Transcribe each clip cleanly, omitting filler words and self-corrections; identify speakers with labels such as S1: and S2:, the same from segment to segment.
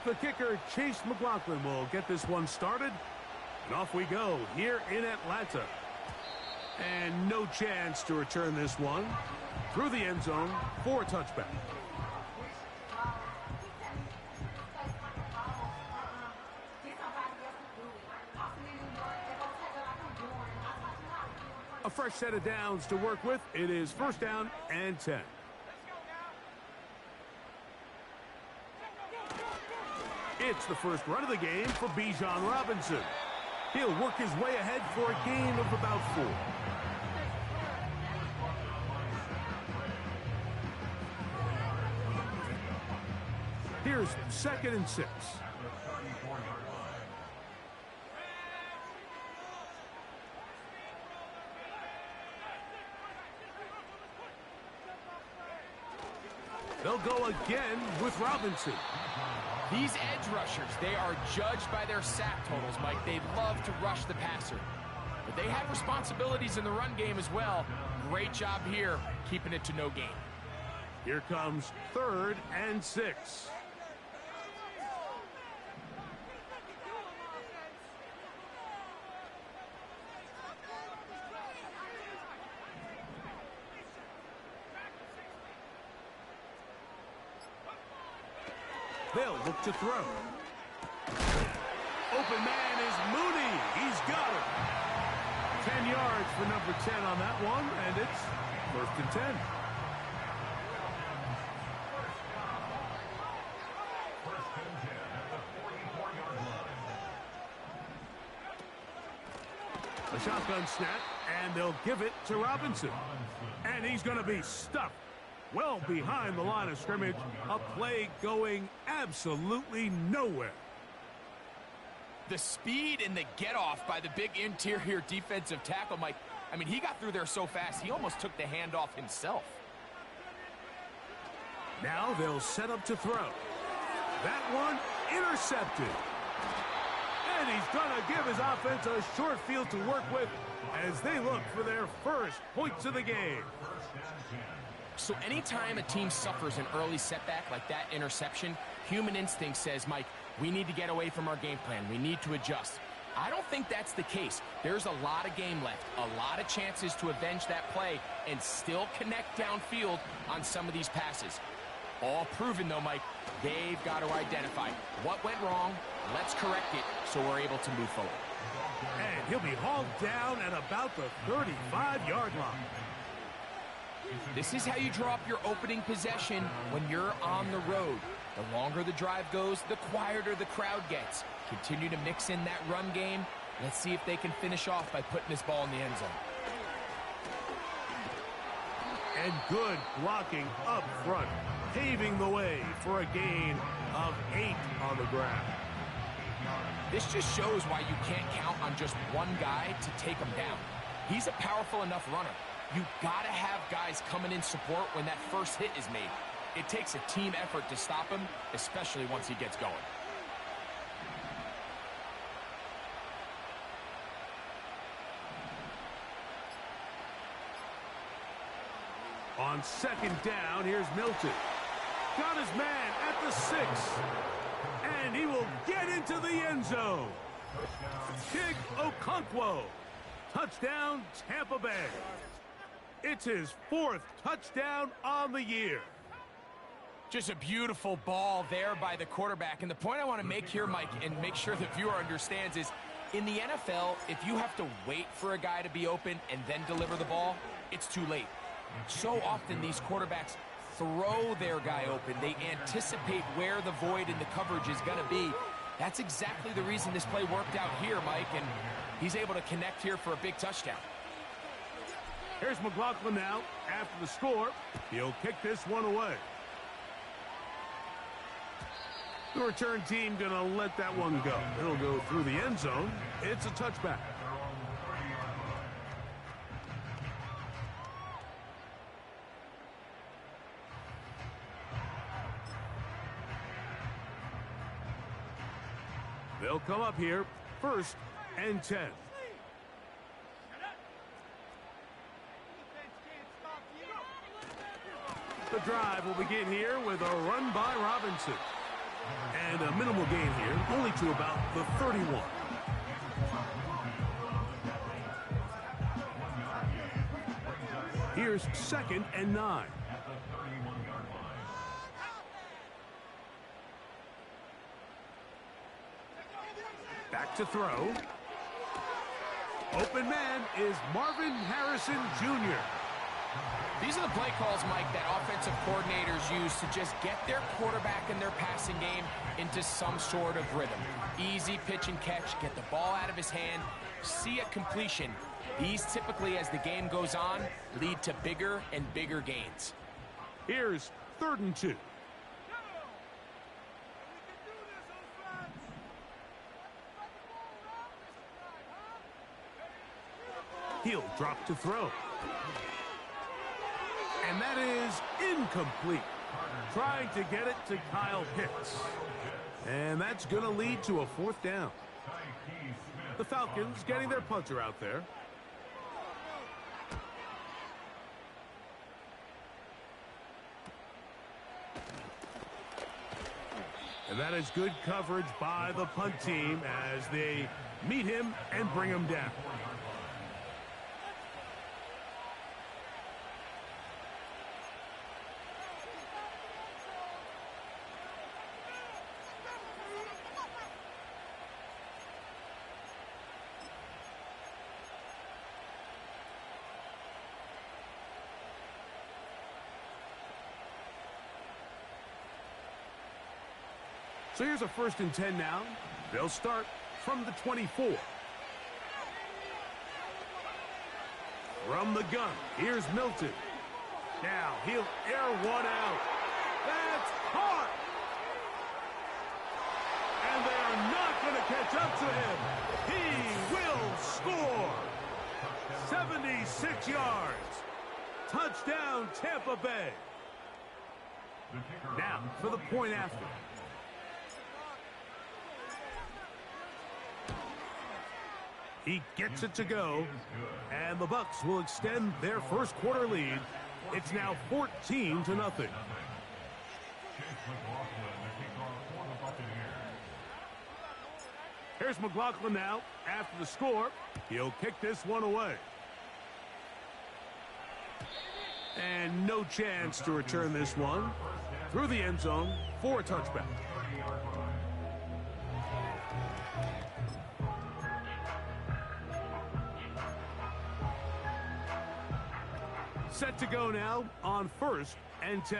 S1: The kicker, Chase McLaughlin, will get this one started. And off we go here in Atlanta. And no chance to return this one through the end zone for a touchback. A fresh set of downs to work with. It is first down and 10. It's the first run of the game for Bijan Robinson. He'll work his way ahead for a gain of about 4. Here's 2nd and 6. They'll go again with Robinson.
S2: These edge rushers, they are judged by their sack totals, Mike. They love to rush the passer. But they have responsibilities in the run game as well. Great job here, keeping it to no gain.
S1: Here comes 3rd and 6. They'll look to throw. Open man is Mooney. He's got it. 10 yards for number 10 on that one, and it's 1st and 10. A shotgun snap, and they'll give it to Robinson. And he's going to be stuffed well behind the line of scrimmage. A play going absolutely nowhere.
S2: The speed and the get-off by the big interior defensive tackle, Mike. I mean, he got through there so fast, he almost took the handoff himself.
S1: Now they'll set up to throw. That one intercepted. And he's going to give his offense a short field to work with as they look for their first points of the game.
S2: So anytime a team suffers an early setback like that interception, human instinct says, Mike, we need to get away from our game plan. We need to adjust. I don't think that's the case. There's a lot of game left, a lot of chances to avenge that play and still connect downfield on some of these passes. All proven, though, Mike, they've got to identify what went wrong, let's correct it so we're able to move forward.
S1: And he'll be hauled down at about the 35-yard line.
S2: This is how you draw up your opening possession when you're on the road. The longer the drive goes, the quieter the crowd gets. Continue to mix in that run game. Let's see if they can finish off by putting this ball in the end zone.
S1: And good blocking up front, paving the way for a gain of 8 on the ground.
S2: This just shows why you can't count on just one guy to take him down. He's a powerful enough runner. You gotta have guys coming in support when that first hit is made. It takes a team effort to stop him, especially once he gets going.
S1: On 2nd down, here's Milton. Got his man at the 6. And he will get into the end zone. Tig Okonkwo. Touchdown, Tampa Bay. It's his 4th touchdown on the year.
S2: Just a beautiful ball there by the quarterback. And the point I want to make here, Mike, and make sure the viewer understands is, in the NFL, if you have to wait for a guy to be open and then deliver the ball, it's too late. So often these quarterbacks throw their guy open. They anticipate where the void in the coverage is going to be. That's exactly the reason this play worked out here, Mike, and he's able to connect here for a big touchdown.
S1: Here's McLaughlin now. After the score, he'll kick this one away. The return team going to let that one go. It'll go through the end zone. It's a touchback. They'll come up here, 1st and 10. The drive will begin here with a run by Robinson. And a minimal gain here, only to about the 31. Here's 2nd and 9. Back to throw. Open man is Marvin Harrison Jr.
S2: These are the play calls, Mike, that offensive coordinators use to just get their quarterback and their passing game into some sort of rhythm. Easy pitch and catch, get the ball out of his hand, see a completion. These typically, as the game goes on, lead to bigger and bigger gains.
S1: Here's 3rd and 2. He'll drop to throw. And that is incomplete. Trying to get it to Kyle Pitts. And that's going to lead to a 4th down. The Falcons getting their punter out there. And that is good coverage by the punt team as they meet him and bring him down. So here's a 1st and 10 now. They'll start from the 24. From the gun, here's Milton. Now he'll air one out. That's caught. And they are not going to catch up to him. He will score. 76 yards. Touchdown, Tampa Bay. Now for the point after. He gets it to go, and the Bucs will extend their 1st quarter lead. It's now 14-0. Here's McLaughlin now after the score. He'll kick this one away. And no chance to return this one through the end zone for a touchback. Set to go now on 1st and 10.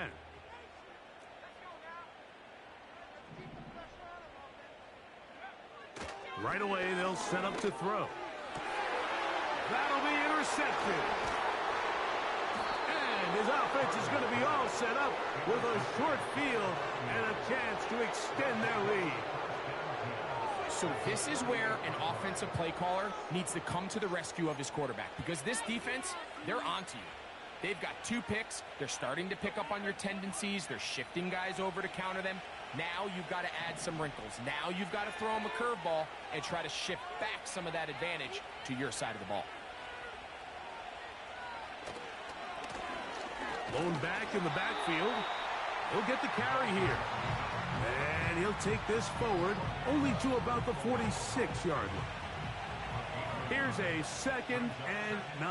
S1: Right away, they'll set up to throw. That'll be intercepted. And his offense is going to be all set up with a short field and a chance to extend their lead.
S2: So this is where an offensive play caller needs to come to the rescue of his quarterback, because this defense, they're onto you. They've got 2 picks. They're starting to pick up on your tendencies. They're shifting guys over to counter them. Now you've got to add some wrinkles. Now you've got to throw them a curveball and try to shift back some of that advantage to your side of the ball.
S1: Blown back in the backfield. He'll get the carry here. And he'll take this forward only to about the 46-yard line. Here's a 2nd and 9.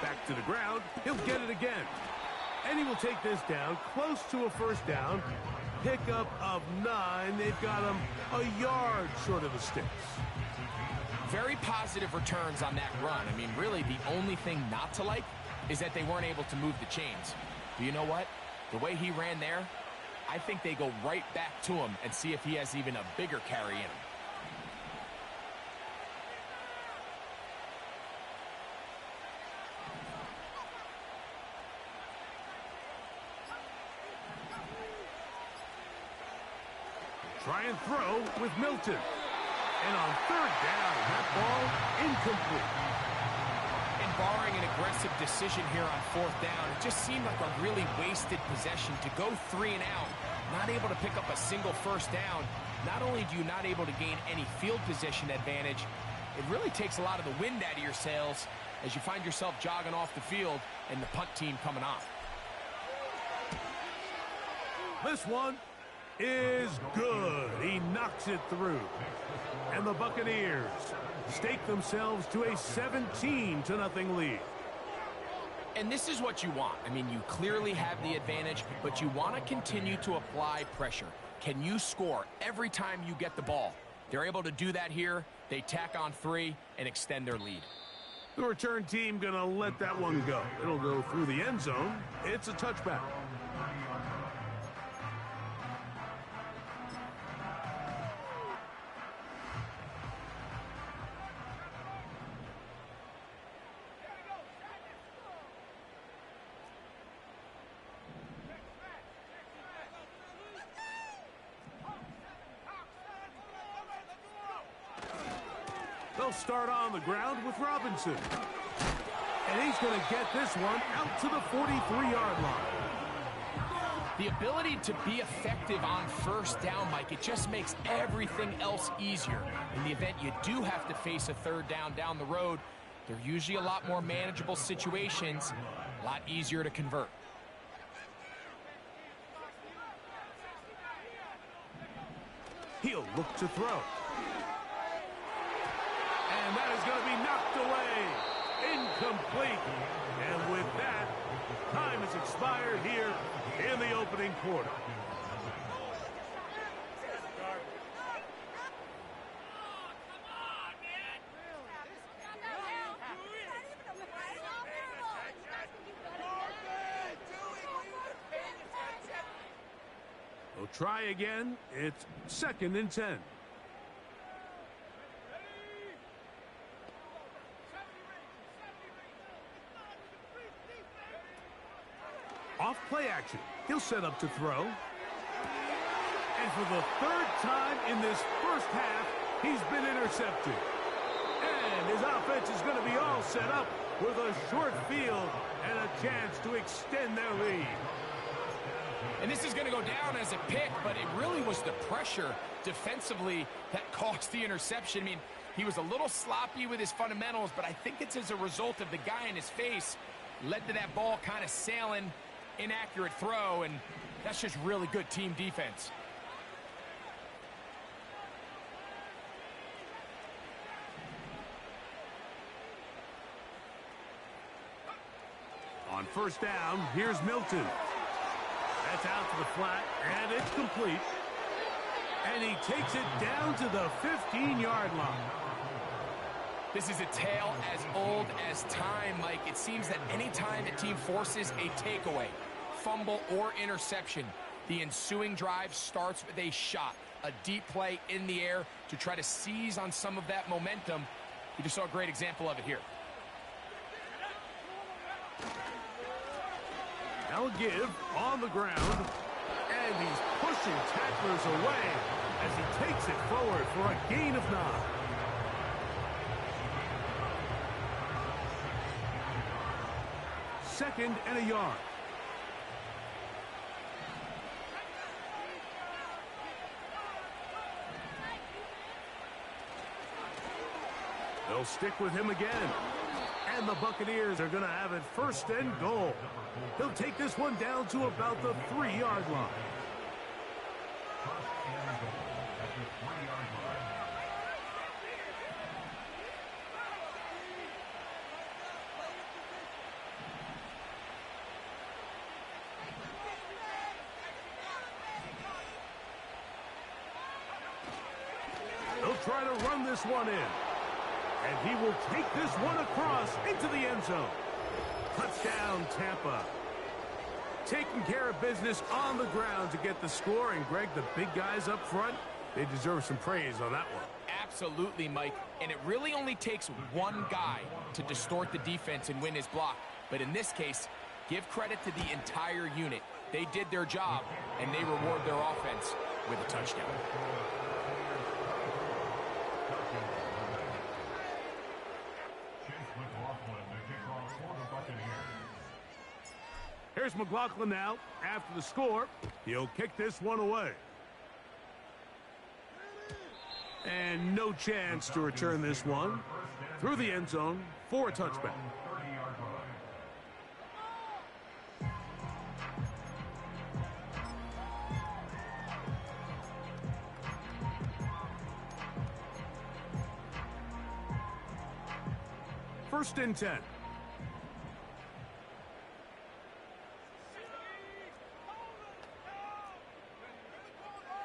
S1: Back to the ground. He'll get it again. And he will take this down close to a 1st down. Pickup of 9. They've got him a yard short of the sticks.
S2: Very positive returns on that run. I mean, really, the only thing not to like is that they weren't able to move the chains. But you know what? The way he ran there, I think they go right back to him and see if he has even a bigger carry in him.
S1: Try and throw with Milton. And on 3rd down, that ball incomplete.
S2: And barring an aggressive decision here on 4th down, it just seemed like a really wasted possession to go 3 and out, not able to pick up a single 1st down. Not only do you not able to gain any field position advantage, it really takes a lot of the wind out of your sails as you find yourself jogging off the field and the punt team coming on.
S1: This one is good. He knocks it through. And the Buccaneers stake themselves to a 17-0 lead.
S2: And this is what you want. I mean, you clearly have the advantage, but you want to continue to apply pressure. Can you score every time you get the ball? They're able to do that here. They tack on 3 and extend their lead.
S1: The return team going to let that one go. It'll go through the end zone. It's a touchback. They'll start on the ground with Robinson. And he's going to get this one out to the 43-yard line.
S2: The ability to be effective on first down, Mike, it just makes everything else easier. In the event you do have to face a third down the road, they're usually a lot more manageable situations, a lot easier to convert.
S1: He'll look to throw. And that is going to be knocked away. Incomplete. And with that, time has expired here in the opening quarter. They'll try again. It's 2nd and 10. Off play action. He'll set up to throw. And for the 3rd time in this first half, he's been intercepted. And his offense is going to be all set up with a short field and a chance to extend their lead.
S2: And this is going to go down as a pick, but it really was the pressure defensively that caused the interception. I mean, he was a little sloppy with his fundamentals, but I think it's as a result of the guy in his face led to that ball kind of sailing. Inaccurate throw, and that's just really good team defense.
S1: On first down, here's Milton. That's out to the flat, and it's complete. And he takes it down to the 15-yard line.
S2: This is a tale as old as time, Mike. It seems that any time a team forces a takeaway, fumble, or interception, the ensuing drive starts with a shot, a deep play in the air to try to seize on some of that momentum. You just saw a great example of it here.
S1: Now give on the ground, and he's pushing tacklers away as he takes it forward for a gain of 9. Second and a yard. They'll stick with him again. And the Buccaneers are going to have it 1st and goal. He'll take this one down to about the 3-yard line. They'll try to run this one in. And he will take this one across into the end zone. Touchdown, Tampa. Taking care of business on the ground to get the score. And, Greg, the big guys up front, they deserve some praise on that one.
S2: Absolutely, Mike. And it really only takes one guy to distort the defense and win his block. But in this case, give credit to the entire unit. They did their job, and they reward their offense with a touchdown.
S1: Here's McLaughlin now. After the score, he'll kick this one away. And no chance to return this one through the end zone for a touchback. first and 10.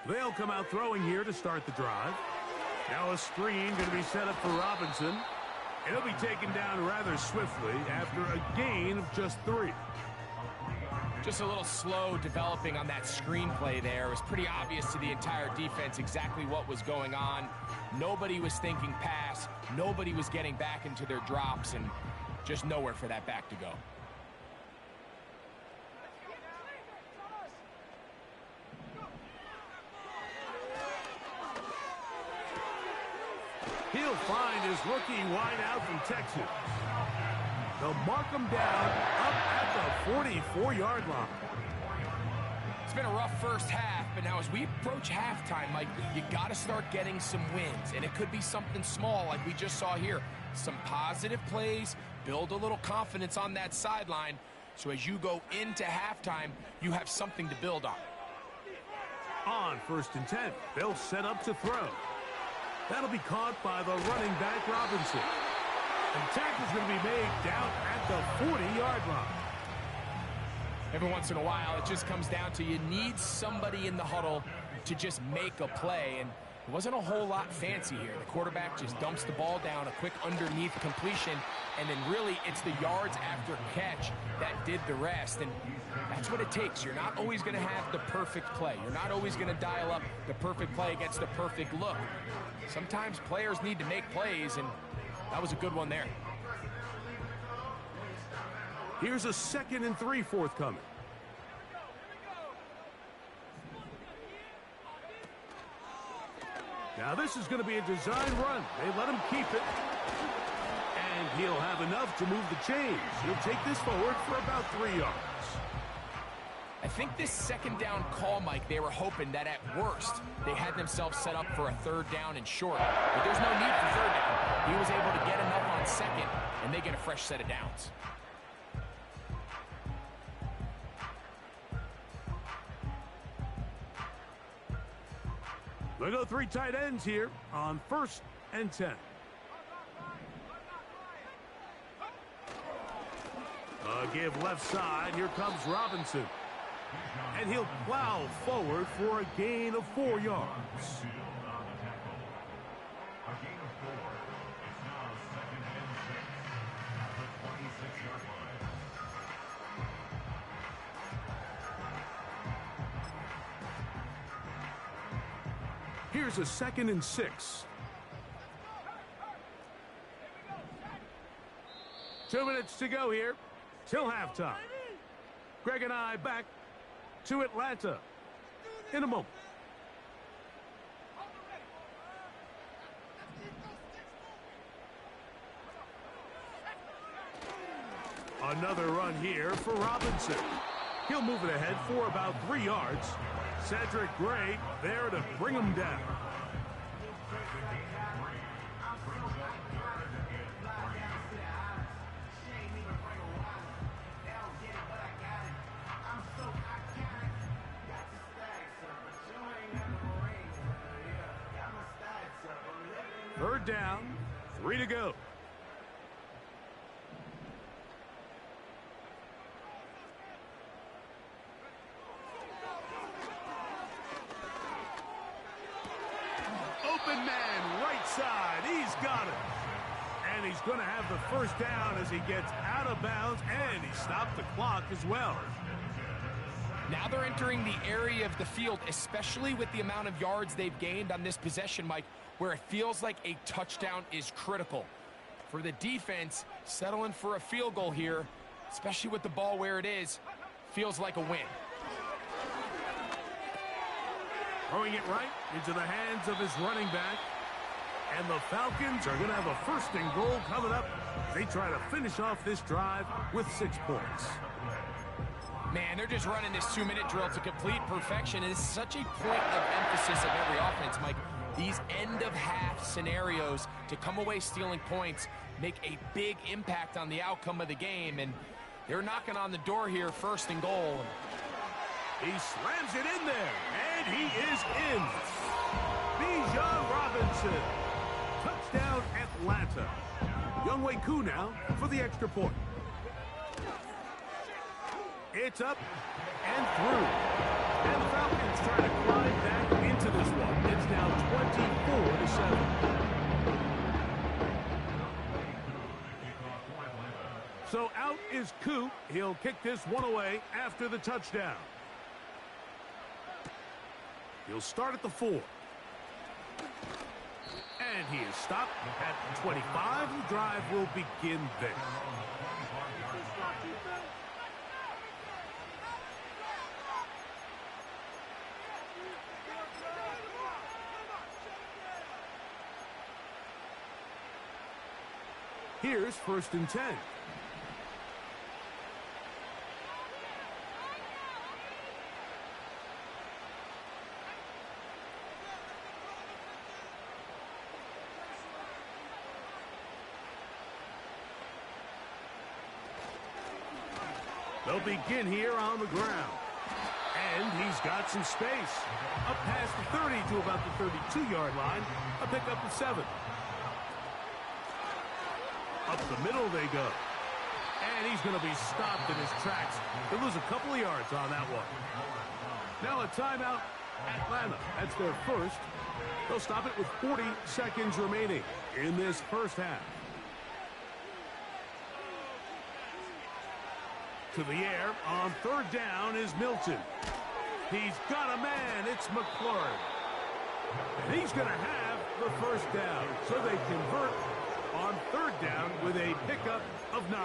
S1: They'll come out throwing here to start the drive. Now a screen going to be set up for Robinson. And he'll be taken down rather swiftly after a gain of just 3.
S2: Just a little slow developing on that screenplay there. It was pretty obvious to the entire defense exactly what was going on. Nobody was thinking pass. Nobody was getting back into their drops, and just nowhere for that back to go.
S1: He'll find his rookie wideout from Texas. They'll mark him down up at the 44-yard line.
S2: It's been a rough first half, but now as we approach halftime, Mike, you got to start getting some wins, and it could be something small like we just saw here. Some positive plays, build a little confidence on that sideline, so as you go into halftime, you have something to build on.
S1: On first and 10, they'll set up to throw. That'll be caught by the running back, Robinson. And tackle's going to be made down at the 40-yard line.
S2: Every once in a while, it just comes down to you need somebody in the huddle to just make a play. And it wasn't a whole lot fancy here. The quarterback just dumps the ball down, a quick underneath completion, and then really it's the yards after catch that did the rest. And that's what it takes. You're not always going to have the perfect play. You're not always going to dial up the perfect play against the perfect look. Sometimes players need to make plays, and that was a good one there.
S1: Here's a 2nd and 3 forthcoming. Now this is going to be a design run. They let him keep it. And he'll have enough to move the chains. He'll take this forward for about 3 yards.
S2: I think this second down call, Mike, they were hoping that at worst they had themselves set up for a 3rd down and short. But there's no need for 3rd down. He was able to get enough on 2nd, and they get a fresh set of downs.
S1: They go 3 tight ends here on 1st and 10. Give left side. Here comes Robinson. And he'll plow forward for a gain of 4 yards. Here's a 2nd and 6. 2 minutes to go here till halftime. Greg and I back to Atlanta in a moment. Another run here for Robinson. He'll move it ahead for about 3 yards. Cedric Gray there to bring him down. Third down, 3 to go. Open man, right side. He's got it. And he's going to have the first down as he gets out of bounds, and he stopped the clock as well.
S2: Now they're entering the area of the field, especially with the amount of yards they've gained on this possession, Mike, where it feels like a touchdown is critical. For the defense, settling for a field goal here, especially with the ball where it is, feels like a win.
S1: Throwing it right into the hands of his running back. And the Falcons are going to have a 1st and goal coming up. They try to finish off this drive with 6 points.
S2: Man, they're just running this 2-minute drill to complete perfection. And it's such a point of emphasis of every offense, Mike. These end-of-half scenarios to come away stealing points make a big impact on the outcome of the game. And they're knocking on the door here, 1st and goal.
S1: He slams it in there, and he is in. Bijan Robinson. Touchdown, Atlanta. Younghoe Koo now for the extra point. It's up and through. And the Falcons trying to climb back into this one. It's now 24-7. So out is Koo. He'll kick this one away after the touchdown. He'll start at the 4. And he is stopped at 25. The drive will begin there. Here's 1st and 10. They'll begin here on the ground. And he's got some space. Up past the 30 to about the 32-yard line. A pickup of 7. Up the middle they go. And he's going to be stopped in his tracks. He'll lose a couple of yards on that one. Now a timeout, Atlanta. That's their first. They'll stop it with 40 seconds remaining in this first half. To the air on 3rd down is Milton. He's got a man. It's McLaurin. And he's going to have the 1st down. So they convert on 3rd down with a pickup of 9.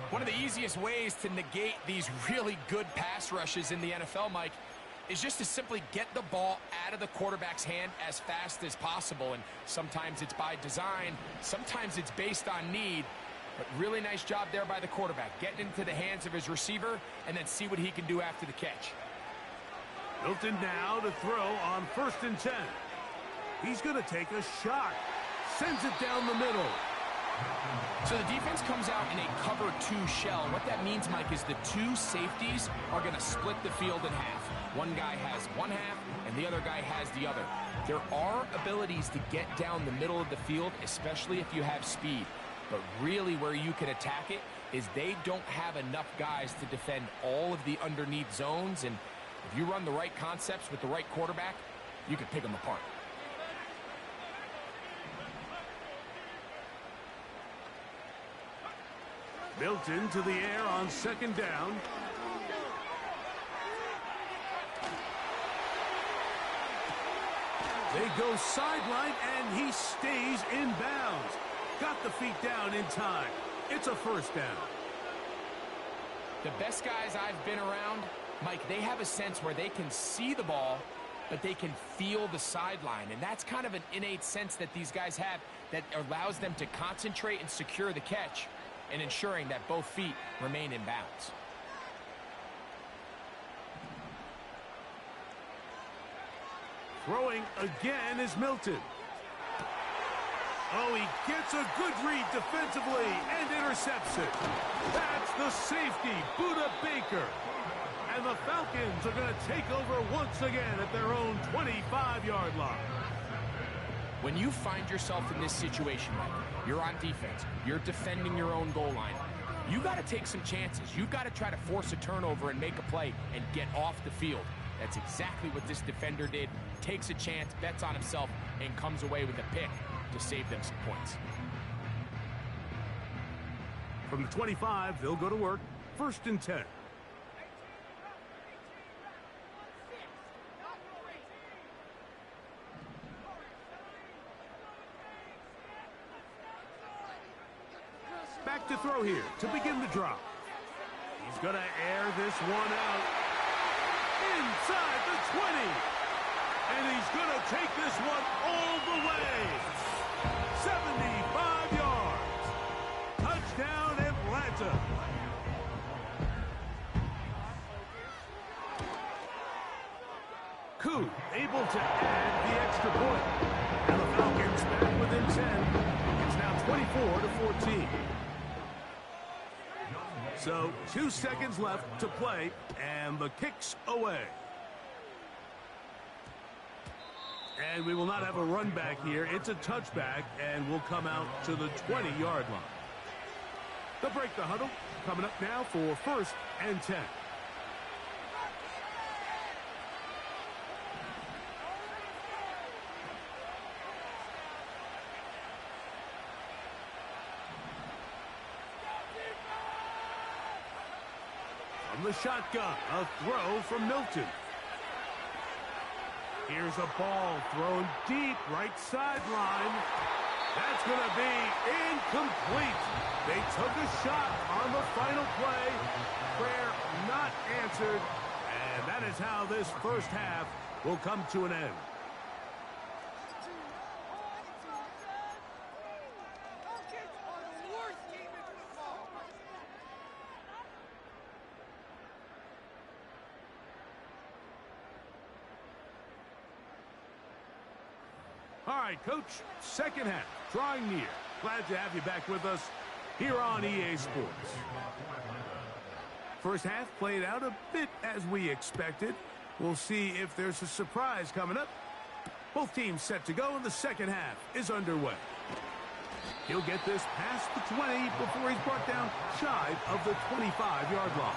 S2: One of the easiest ways to negate these really good pass rushes in the NFL, Mike, is just to simply get the ball out of the quarterback's hand as fast as possible. And sometimes it's by design. Sometimes it's based on need. But really nice job there by the quarterback, getting into the hands of his receiver and then see what he can do after the catch.
S1: Milton now to throw on 1st and 10. He's going to take a shot. Sends it down the middle.
S2: So the defense comes out in a cover 2 shell. What that means, Mike, is the 2 safeties are going to split the field in half. One guy has one half, and the other guy has the other. There are abilities to get down the middle of the field, especially if you have speed. But really where you can attack it is they don't have enough guys to defend all of the underneath zones. And if you run the right concepts with the right quarterback, you can pick them apart.
S1: Milton to the air on 2nd down. They go sideline, and he stays in bounds. Got the feet down in time. It's a 1st down.
S2: The best guys I've been around, Mike, they have a sense where they can see the ball, but they can feel the sideline. And that's kind of an innate sense that these guys have that allows them to concentrate and secure the catch and ensuring that both feet remain in bounds.
S1: Throwing again is Milton. Oh, he gets a good read defensively and intercepts it. That's the safety, Budda Baker. And the Falcons are going to take over once again at their own 25-yard line.
S2: When you find yourself in this situation, Mike, you're on defense, you're defending your own goal line, you got to take some chances. You've got to try to force a turnover and make a play and get off the field. That's exactly what this defender did. Takes a chance, bets on himself, and comes away with a pick to save them some points.
S1: From the 25, they'll go to work. 1st and 10. Back to throw here to begin the drop. He's going to air this one out. Inside the 20. And he's going to take this one all the way. 75 yards. Touchdown, Atlanta. Koo able to add the extra point. And the Falcons back within 10. It's now 24-14. So 2 seconds left to play, and the kick's away. And we will not have a run back here. It's a touchback, and we'll come out to the 20-yard line. They'll break the huddle. Coming up now for 1st and 10. From the shotgun, a throw from Milton. Here's a ball thrown deep, right sideline. That's going to be incomplete. They took a shot on the final play. Prayer not answered. And that is how this first half will come to an end. All right, Coach, second half, drawing near. Glad to have you back with us here on EA Sports. First half played out a bit as we expected. We'll see if there's a surprise coming up. Both teams set to go, and the second half is underway. He'll get this past the 20 before he's brought down shy of the 25-yard line.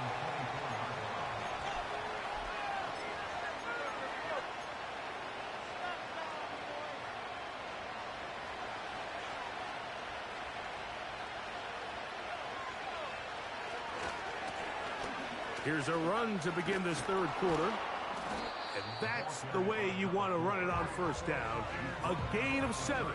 S1: Here's a run to begin this third quarter. And that's the way you want to run it on first down. A gain of 7.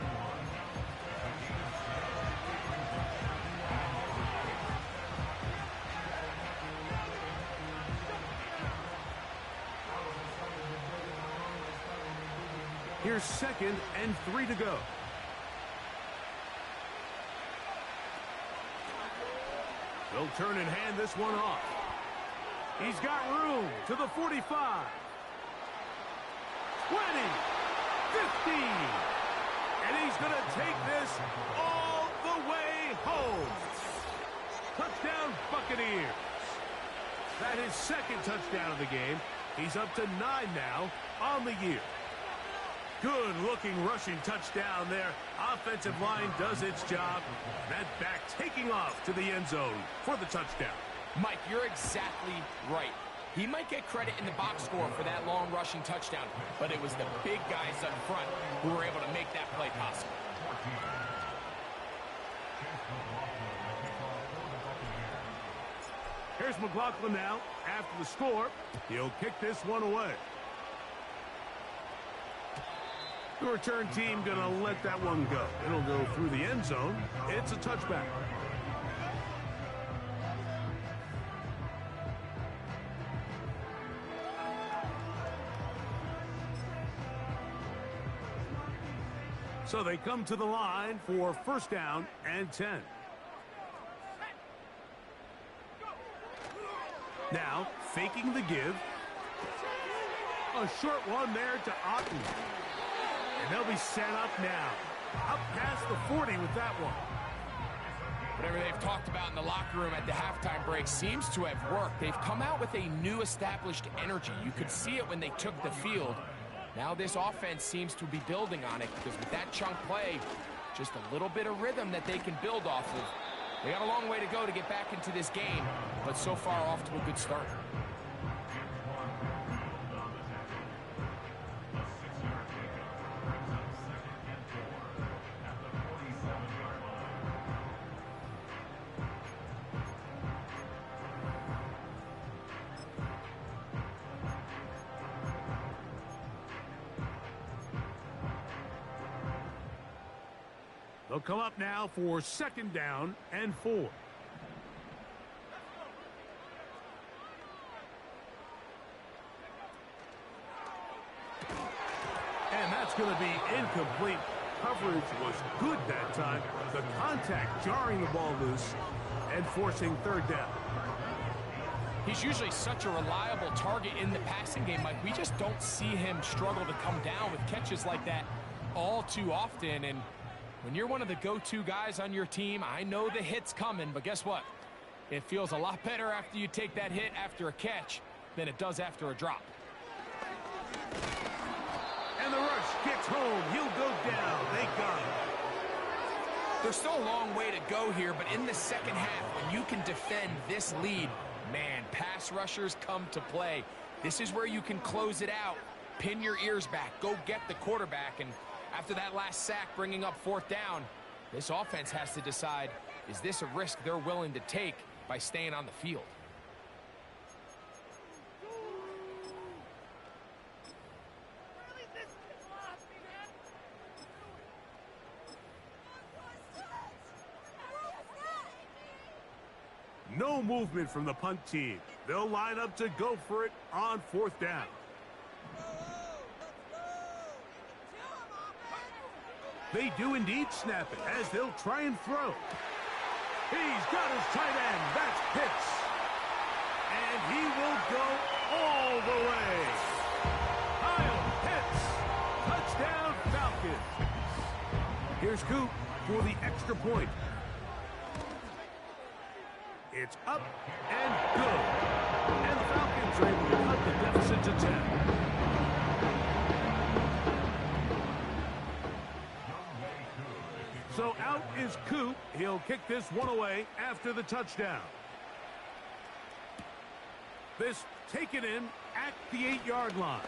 S1: Here's 2nd and 3 to go. They'll turn and hand this one off. He's got room to the 45. 20. 15. And he's going to take this all the way home. Touchdown, Buccaneers. That is 2nd touchdown of the game. He's up to 9 now on the year. Good-looking rushing touchdown there. Offensive line does its job. That back taking off to the end zone for the touchdown.
S2: Mike, you're exactly right. He might get credit in the box score for that long rushing touchdown, but it was the big guys up front who were able to make that play possible.
S1: Here's McLaughlin now. After the score, he'll kick this one away. The return team going to let that one go. It'll go through the end zone. It's a touchback. So they come to the line for 1st down and 10. Now, faking the give. A short one there to Otten. And they'll be set up now. Up past the 40 with that one.
S2: Whatever they've talked about in the locker room at the halftime break seems to have worked. They've come out with a new established energy. You could see it when they took the field. Now this offense seems to be building on it because with that chunk play, just a little bit of rhythm that they can build off of. They got a long way to go to get back into this game, but so far off to a good start.
S1: They'll come up now for 2nd down and 4. And that's going to be incomplete. Coverage was good that time. The contact jarring the ball loose and forcing 3rd down.
S2: He's usually such a reliable target in the passing game, Mike. We just don't see him struggle to come down with catches like that all too often. And when you're one of the go-to guys on your team, I know the hit's coming, but guess what? It feels a lot better after you take that hit after a catch than it does after a drop.
S1: And the rush gets home. He'll go down. They got him.
S2: There's still a long way to go here, but in the second half, when you can defend this lead, man, pass rushers come to play. This is where you can close it out. Pin your ears back. Go get the quarterback. And after that last sack bringing up fourth down, this offense has to decide, is this a risk they're willing to take by staying on the field?
S1: No movement from the punt team. They'll line up to go for it on fourth down. They do indeed snap it as they'll try and throw. He's got his tight end. That's Pitts. And he will go all the way. Kyle Pitts. Touchdown Falcons. Here's Coop for the extra point. It's up and good. And the Falcons are able to cut the deficit to 10. So out is Coop. He'll kick this one away after the touchdown. This taken in at the 8-yard line.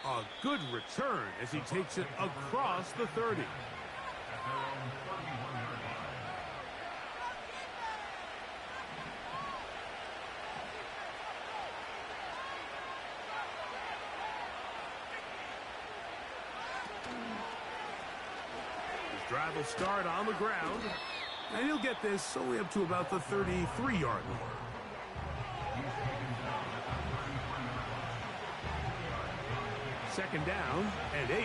S1: A good return as he takes it across the 30. Drive will start on the ground, and he'll get this only up to about the 33-yard line. Second down and 8.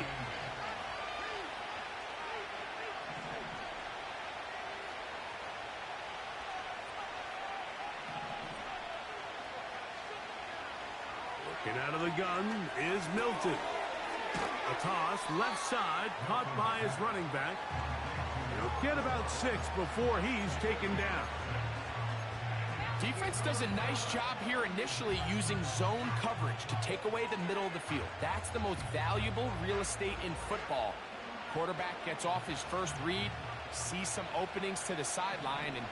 S1: Looking out of the gun is Milton. A toss, left side, caught by his running back. He'll get about 6 before he's taken down.
S2: Defense does a nice job here initially using zone coverage to take away the middle of the field. That's the most valuable real estate in football. Quarterback gets off his first read, sees some openings to the sideline, and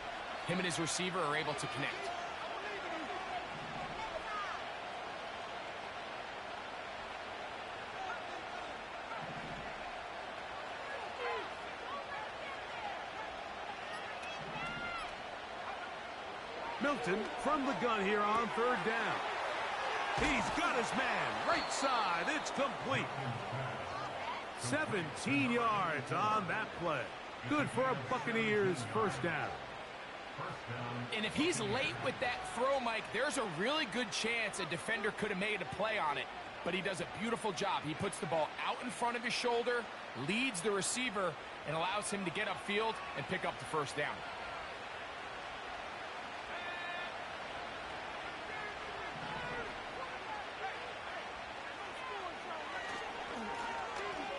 S2: him and his receiver are able to connect.
S1: Milton from the gun here on third down. He's got his man. Right side. It's complete. 17 yards on that play. Good for a Buccaneers first down.
S2: And if he's late with that throw, Mike, there's a really good chance a defender could have made a play on it. But he does a beautiful job. He puts the ball out in front of his shoulder, leads the receiver, and allows him to get upfield and pick up the first down.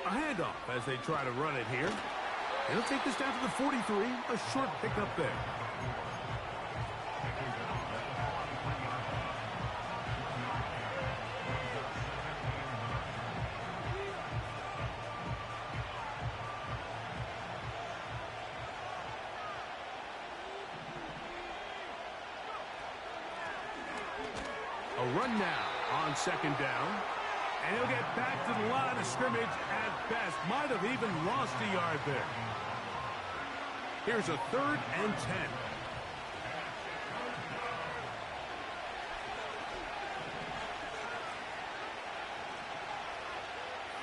S1: A handoff as they try to run it here. They'll take this down to the 43. A short pickup there. A run now on second down. And he'll get back to the line of scrimmage at best. Might have even lost a yard there. Here's a 3rd and 10.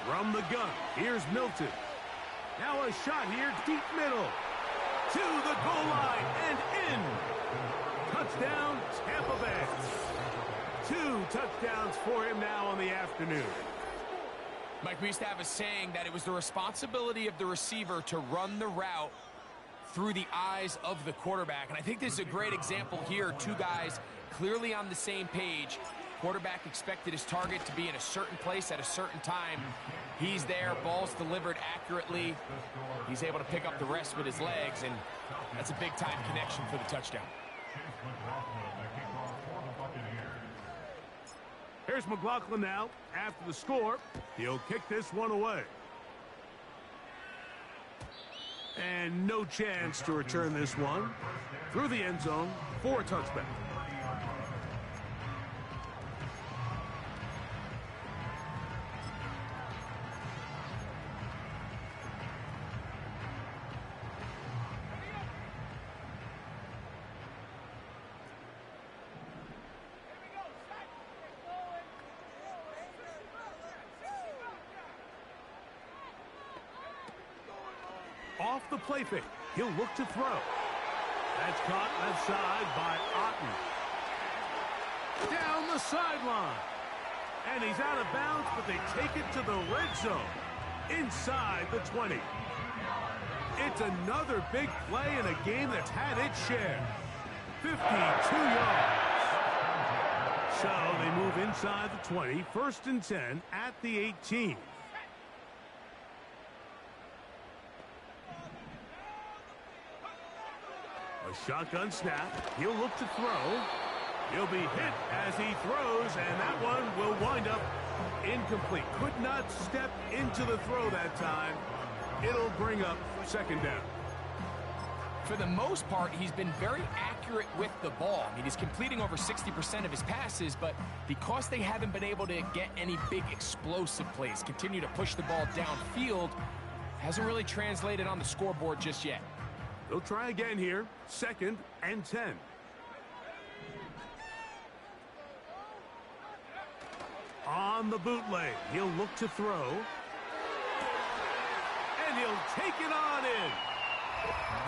S1: From the gun, here's Milton. Now a shot here, deep middle. To the goal line and in. Touchdown, Tampa Bay. 2 touchdowns for him now on the afternoon.
S2: Mike, we used to have a saying that it was the responsibility of the receiver to run the route through the eyes of the quarterback. And I think this is a great example here. 2 guys clearly on the same page. Quarterback expected his target to be in a certain place at a certain time. He's there, ball's delivered accurately. He's able to pick up the rest with his legs, and that's a big-time connection for the touchdown.
S1: Here's McLaughlin now after the score. He'll kick this one away. And no chance to return this one through the end zone for a touchback. Off the play fake. He'll look to throw. That's caught left side by Otten. Down the sideline. And he's out of bounds, but they take it to the red zone. Inside the 20. It's another big play in a game that's had its share. 52 yards. So they move inside the 20. 1st and 10 at the 18. A shotgun snap. He'll look to throw. He'll be hit as he throws, and that one will wind up incomplete. Could not step into the throw that time. It'll bring up 2nd down.
S2: For the most part, he's been very accurate with the ball. I mean, he's completing over 60% of his passes, but because they haven't been able to get any big explosive plays, continue to push the ball downfield, hasn't really translated on the scoreboard just yet.
S1: They'll try again here. 2nd and 10. On the bootleg, he'll look to throw. And he'll take it on in.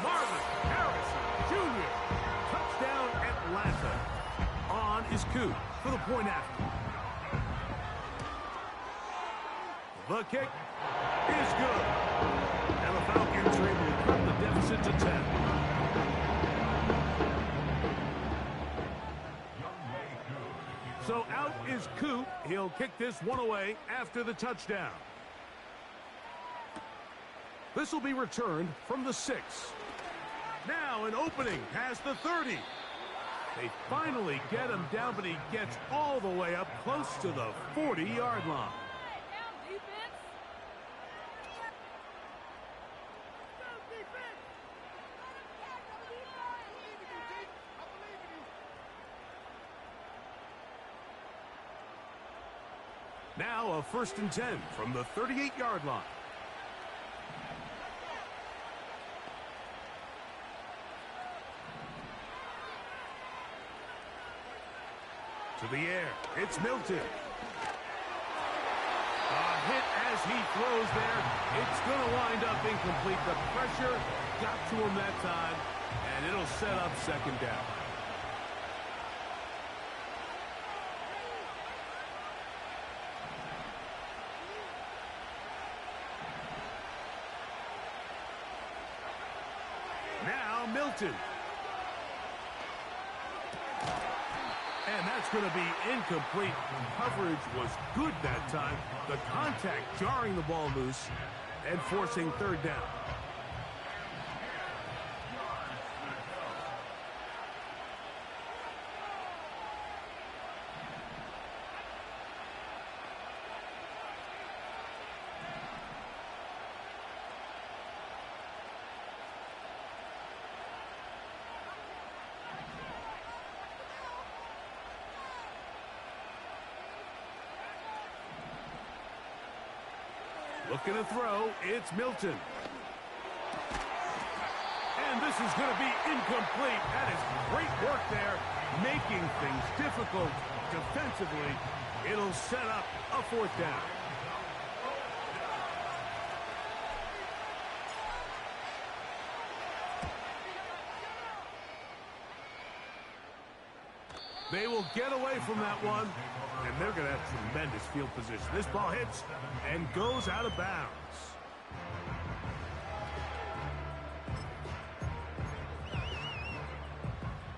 S1: Marvin Harrison Jr. Touchdown Atlanta. On is Coop for the point after. The kick is good. And the Falcons are able to cut the deficit to 10. So out is Coop. He'll kick this one away after the touchdown. This will be returned from the 6. Now an opening past the 30. They finally get him down, but he gets all the way up close to the 40-yard line. Now a 1st and 10 from the 38-yard line. To the air, it's Milton. A hit as he throws there. It's going to wind up incomplete. The pressure got to him that time, and it'll set up 2nd down. Now Milton. And that's going to be incomplete. Coverage was good that time. The contact jarring the ball loose and forcing 3rd down. Looking to throw, it's Milton. And this is going to be incomplete. That is great work there, making things difficult defensively. It'll set up a 4th down. They will get away from that one. And they're going to have tremendous field position. This ball hits and goes out of bounds.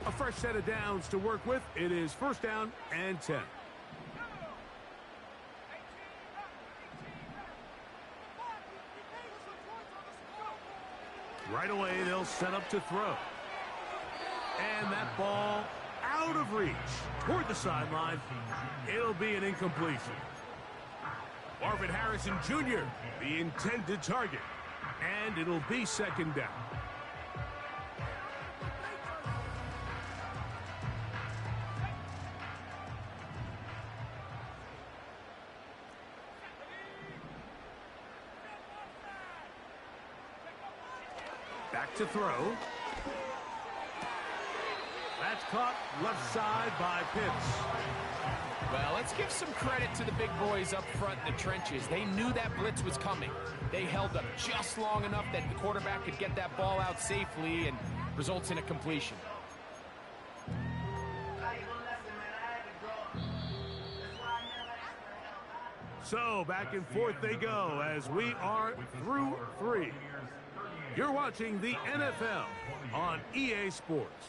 S1: A fresh set of downs to work with. It is 1st down and 10. Right away, they'll set up to throw. And that ball out of reach toward the sideline. It'll be an incompletion. Marvin Harrison Jr., the intended target. And it'll be second down. Back to throw. That's caught left side by Pitts.
S2: Well, let's give some credit to the big boys up front in the trenches. They knew that blitz was coming. They held up just long enough that the quarterback could get that ball out safely and results in a completion.
S1: So back and forth they go as we are through 3. You're watching the NFL on EA Sports.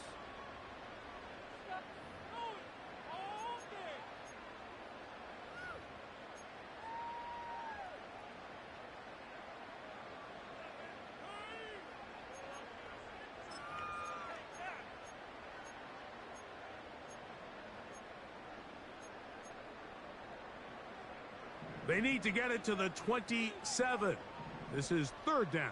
S1: They need to get it to the 27. This is third down.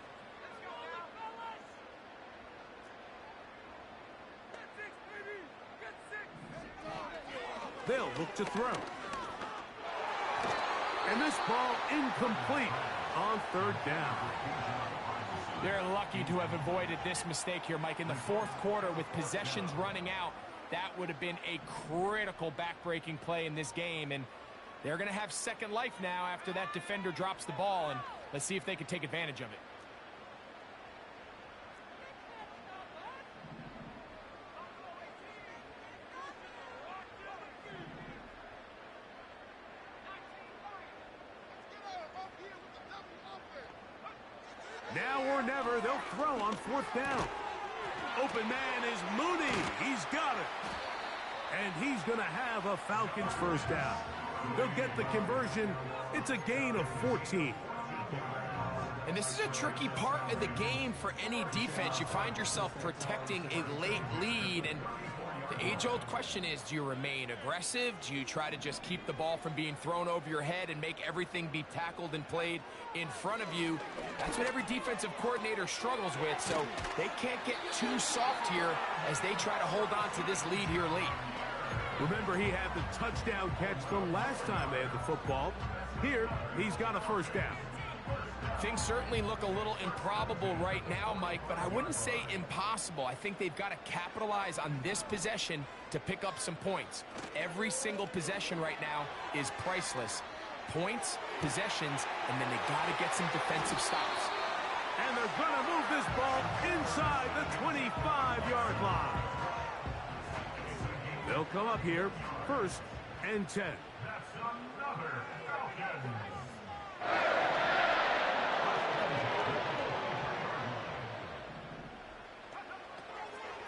S1: They'll look to throw. And this ball incomplete on third down.
S2: They're lucky to have avoided this mistake here, Mike. In the fourth quarter with possessions running out, that would have been a critical back-breaking play in this game. And they're going to have second life now after that defender drops the ball. And let's see if they can take advantage of it.
S1: Now or never, they'll throw on fourth down. Open man is Mooney. He's got it. And he's going to have a Falcons first down. They'll get the conversion. It's a gain of 14.
S2: And this is a tricky part of the game for any defense. You find yourself protecting a late lead, and the age-old question is, do you remain aggressive? Do you try to just keep the ball from being thrown over your head and make everything be tackled and played in front of you? That's what every defensive coordinator struggles with, so they can't get too soft here as they try to hold on to this lead here late.
S1: Remember, he had the touchdown catch the last time they had the football. Here, he's got a first down.
S2: Things certainly look a little improbable right now, Mike, but I wouldn't say impossible. I think they've got to capitalize on this possession to pick up some points. Every single possession right now is priceless. Points, possessions, and then they got to get some defensive stops.
S1: And they're going to move this ball inside the 25-yard line. They'll come up here, first and 10.
S3: That's another Falcon.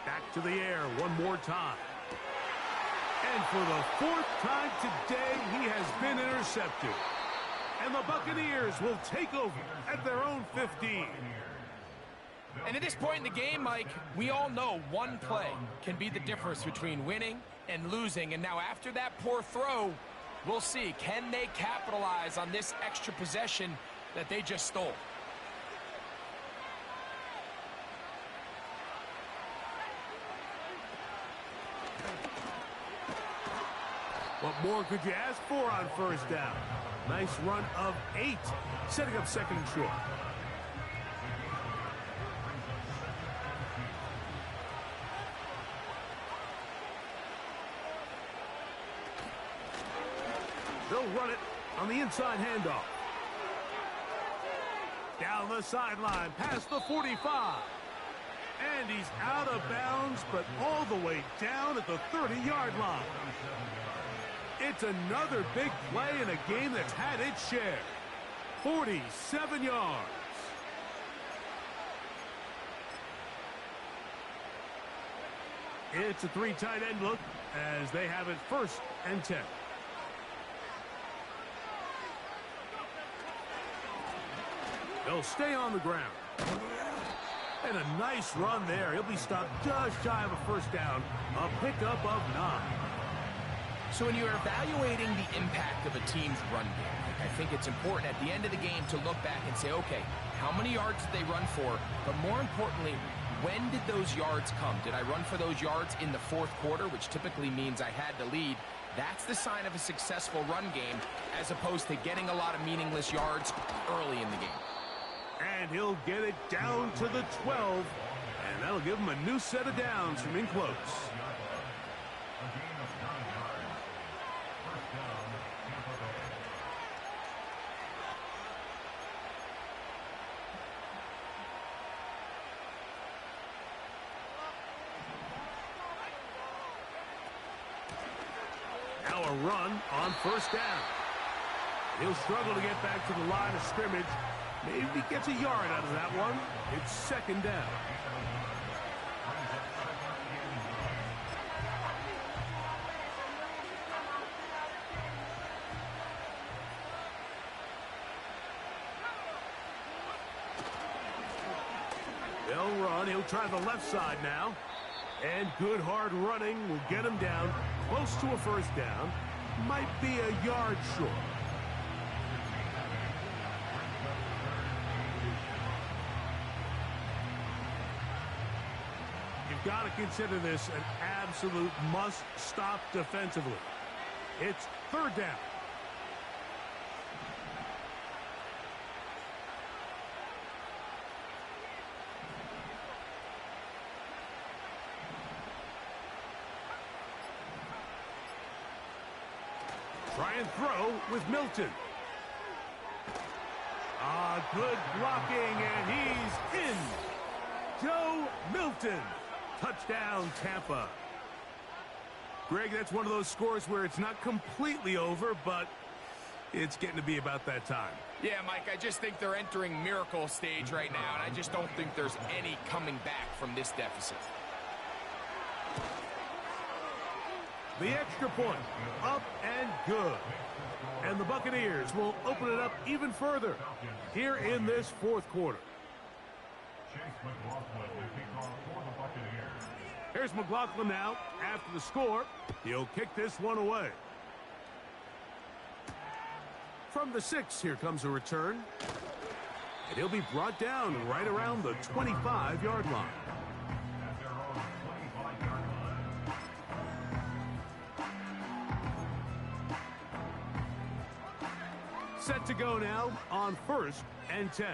S1: Back to the air one more time. And for the fourth time today, he has been intercepted. And the Buccaneers will take over at their own 15.
S2: And at this point in the game, Mike, we all know one play can be the difference between winning and losing. And now after that poor throw, we'll see, can they capitalize on this extra possession that they just stole?
S1: What more could you ask for on first down? Nice run of 8, setting up second and short. They'll run it on the inside handoff. Down the sideline, past the 45. And he's out of bounds, but all the way down at the 30-yard line. It's another big play in a game that's had its share. 47 yards. It's a 3 tight end look as they have it first and 10. They'll stay on the ground. And a nice run there. He'll be stopped just shy of a first down. A pickup of 9.
S2: So when you're evaluating the impact of a team's run game, I think it's important at the end of the game to look back and say, okay, how many yards did they run for? But more importantly, when did those yards come? Did I run for those yards in the fourth quarter, which typically means I had the lead? That's the sign of a successful run game, as opposed to getting a lot of meaningless yards early in the game.
S1: And he'll get it down to the 12, and that'll give him a new set of downs from in close. Now a run on first down. He'll struggle to get back to the line of scrimmage. Maybe he gets a yard out of that one. It's second down. They'll run. He'll try the left side now. And good hard running will get him down close to a first down. Might be a yard short. You've got to consider this an absolute must-stop defensively. It's third down. Try and throw with Milton. Good blocking, and he's in. Joe Milton. Touchdown, Tampa. Greg, that's one of those scores where it's not completely over, but it's getting to be about that time.
S2: Yeah, Mike, I just think they're entering miracle stage right now, and I just don't think there's any coming back from this deficit.
S1: The extra point, up and good. And the Buccaneers will open it up even further here in this fourth quarter. Here's McLaughlin now after the score. He'll kick this one away. From the 6, here comes a return. And he'll be brought down right around the 25-yard line. Set to go now on 1st and 10.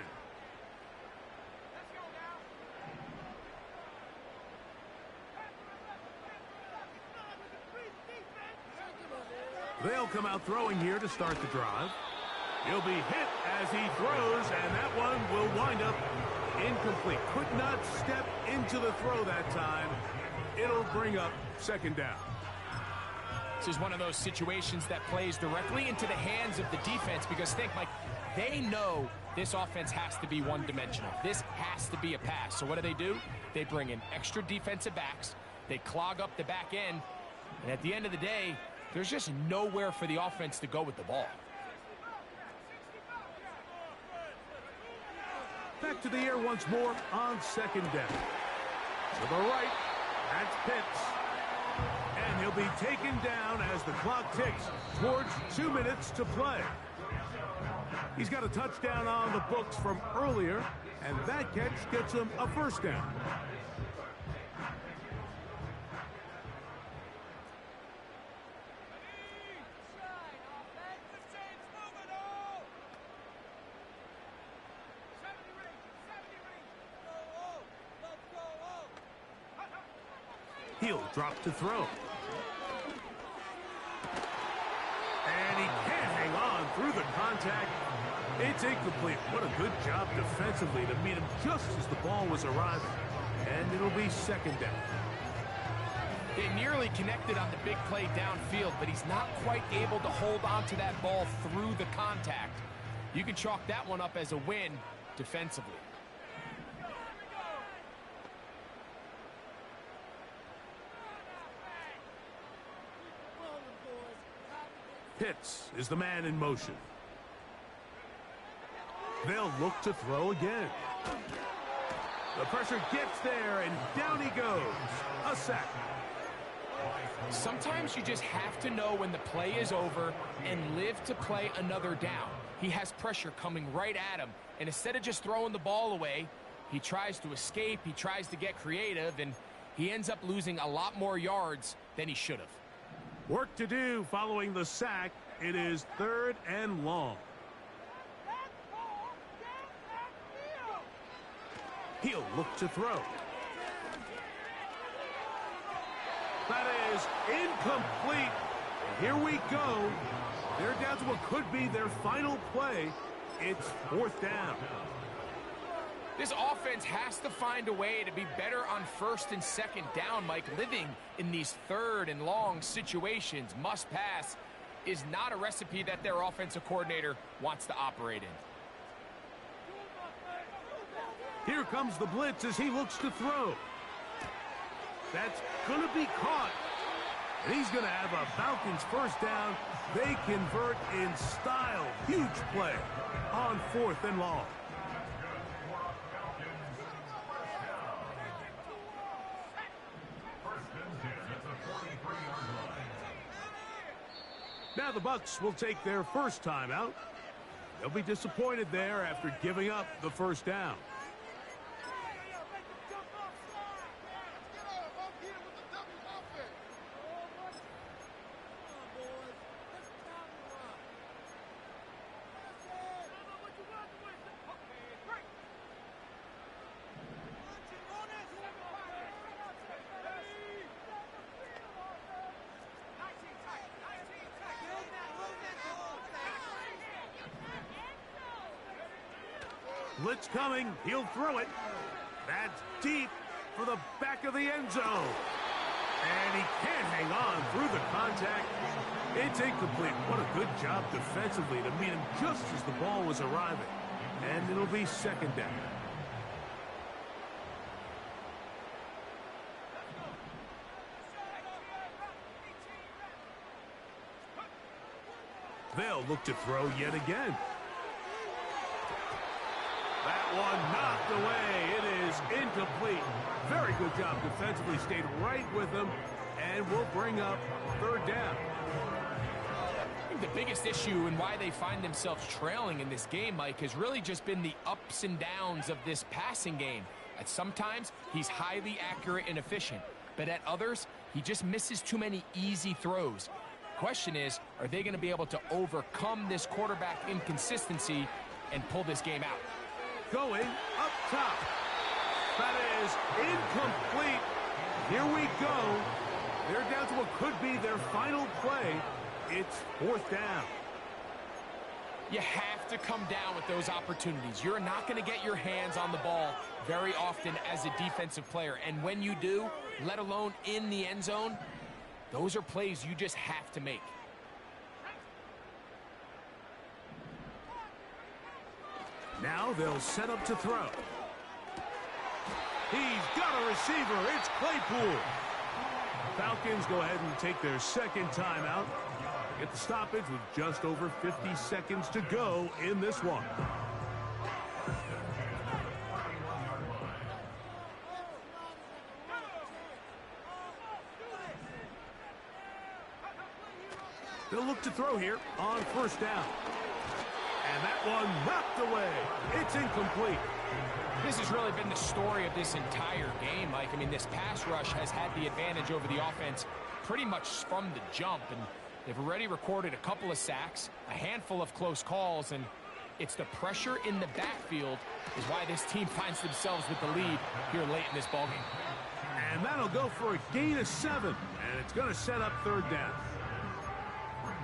S1: They'll come out throwing here to start the drive. He'll be hit as he throws, and that one will wind up incomplete. Could not step into the throw that time. It'll bring up second down.
S2: This is one of those situations that plays directly into the hands of the defense, because think, Mike, they know this offense has to be one-dimensional. This has to be a pass. So what do? They bring in extra defensive backs. They clog up the back end. And at the end of the day, there's just nowhere for the offense to go with the ball.
S1: Back to the air once more on second down. To the right, that's Pitts. And he'll be taken down as the clock ticks towards 2 minutes to play. He's got a touchdown on the books from earlier, and that catch gets him a first down. He'll drop to throw. And he can't hang on through the contact. It's incomplete. What a good job defensively to meet him just as the ball was arriving. And it'll be second down.
S2: They nearly connected on the big play downfield, but he's not quite able to hold on to that ball through the contact. You can chalk that one up as a win defensively.
S1: Pitts is the man in motion. They'll look to throw again. The pressure gets there, and down he goes. A sack.
S2: Sometimes you just have to know when the play is over and live to play another down. He has pressure coming right at him, and instead of just throwing the ball away, he tries to escape, he tries to get creative, and he ends up losing a lot more yards than he should have.
S1: Work to do following the sack. It is 3rd and long. He'll look to throw. That is incomplete. Here we go. They're down to what could be their final play. It's 4th down.
S2: This offense has to find a way to be better on 1st and 2nd down, Mike. Living in these 3rd and long situations, must pass, is not a recipe that their offensive coordinator wants to operate in.
S1: Here comes the blitz as he looks to throw. That's going to be caught. And he's going to have a Falcons 1st down. They convert in style. Huge play on 4th and long. Now the Bucs will take their first timeout. They'll be disappointed there after giving up the 1st down. Blitz coming. He'll throw it. That's deep for the back of the end zone. And he can't hang on through the contact. It's incomplete. What a good job defensively to meet him just as the ball was arriving. And it'll be 2nd down. They'll look to throw yet again. That one knocked away. It is incomplete. Very good job defensively. Stayed right with him and will bring up 3rd down.
S2: I think the biggest issue and why they find themselves trailing in this game, Mike, has really just been the ups and downs of this passing game. At sometimes, he's highly accurate and efficient, but at others, he just misses too many easy throws. Question is, are they going to be able to overcome this quarterback inconsistency and pull this game out?
S1: Going up top. That is incomplete. Here we go. They're down to what could be their final play. It's 4th down.
S2: You have to come down with those opportunities. You're not going to get your hands on the ball very often as a defensive player. And when you do, let alone in the end zone, those are plays you just have to make.
S1: Now they'll set up to throw. He's got a receiver. It's Claypool. Falcons go ahead and take their 2nd timeout. Get the stoppage with just over 50 seconds to go in this one. They'll look to throw here on 1st down. And that one knocked away. It's incomplete.
S2: This has really been the story of this entire game, Mike. I mean, this pass rush has had the advantage over the offense pretty much from the jump. And they've already recorded a couple of sacks, a handful of close calls, and it's the pressure in the backfield is why this team finds themselves with the lead here late in this ballgame.
S1: And that'll go for a gain of 7. And it's going to set up 3rd down.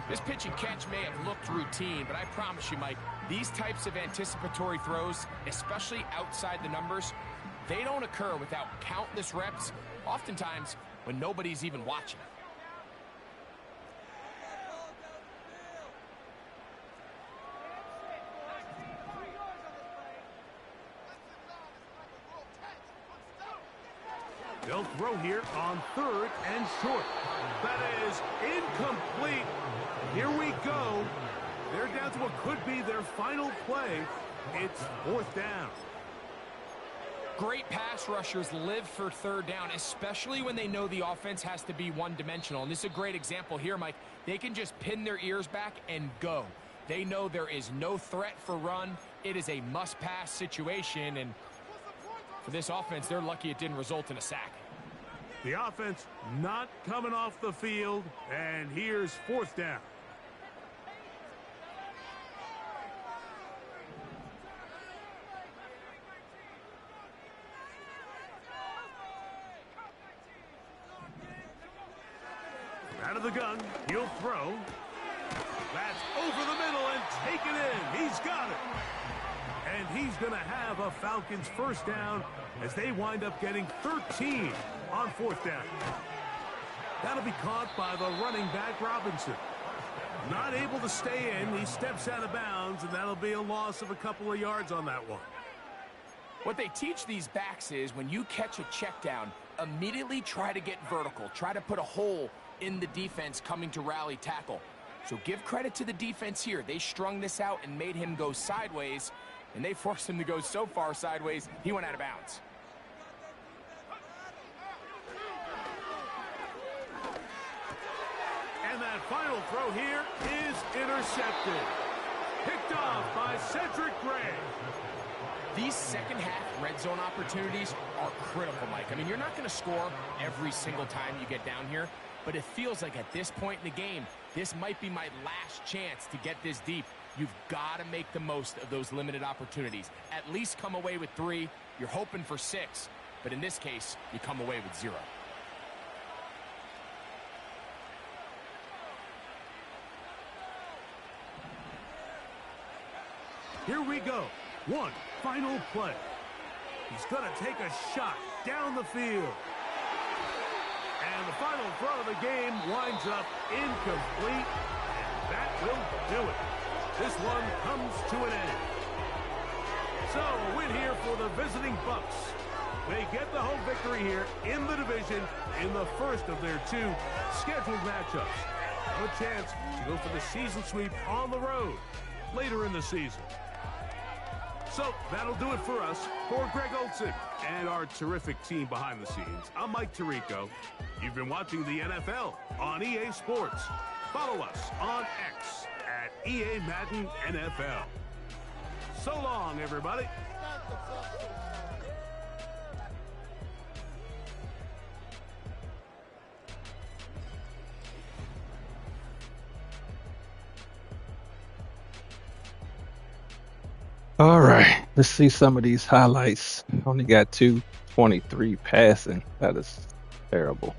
S2: This pitch and catch may have looked routine, but I promise you, Mike, these types of anticipatory throws, especially outside the numbers, they don't occur without countless reps, oftentimes when nobody's even watching.
S1: They'll throw here on 3rd and short. That is incomplete. Here we go. They're down to what could be their final play. It's 4th down.
S2: Great pass rushers live for third down, especially when they know the offense has to be one-dimensional. And this is a great example here, Mike. They can just pin their ears back and go. They know there is no threat for run. It is a must-pass situation, and for this offense, they're lucky it didn't result in a sack.
S1: The offense not coming off the field, and here's fourth down. Out of the gun, he'll throw. That's over the middle and taken in. He's got it. And he's going to have a Falcons first down as they wind up getting 13 on fourth down. That'll be caught by the running back, Robinson. Not able to stay in. He steps out of bounds, and that'll be a loss of a couple of yards on that one.
S2: What they teach these backs is when you catch a check down, immediately try to get vertical. Try to put a hole in the defense coming to rally tackle. So give credit to the defense here. They strung this out and made him go sideways, and they forced him to go so far sideways, he went out of bounds.
S1: And that final throw here is intercepted. Picked off by Cedric Gray.
S2: These second half red zone opportunities are critical, Mike. I mean, you're not going to score every single time you get down here, but it feels like at this point in the game, this might be my last chance to get this deep. You've got to make the most of those limited opportunities. At least come away with 3. You're hoping for 6, but in this case, you come away with 0.
S1: Here we go. One final play. He's going to take a shot down the field. And the final throw of the game winds up incomplete. And that will do it. This one comes to an end. So a win here for the visiting Bucks. They get the home victory here in the division in the first of their 2 scheduled matchups. No chance to go for the season sweep on the road later in the season. So that'll do it for us. For Greg Olson and our terrific team behind the scenes, I'm Mike Tirico. You've been watching the NFL on EA Sports. Follow us on X at EA Madden NFL. So long, everybody.
S4: All right, let's see some of these highlights. Only got 223 passing. That is terrible.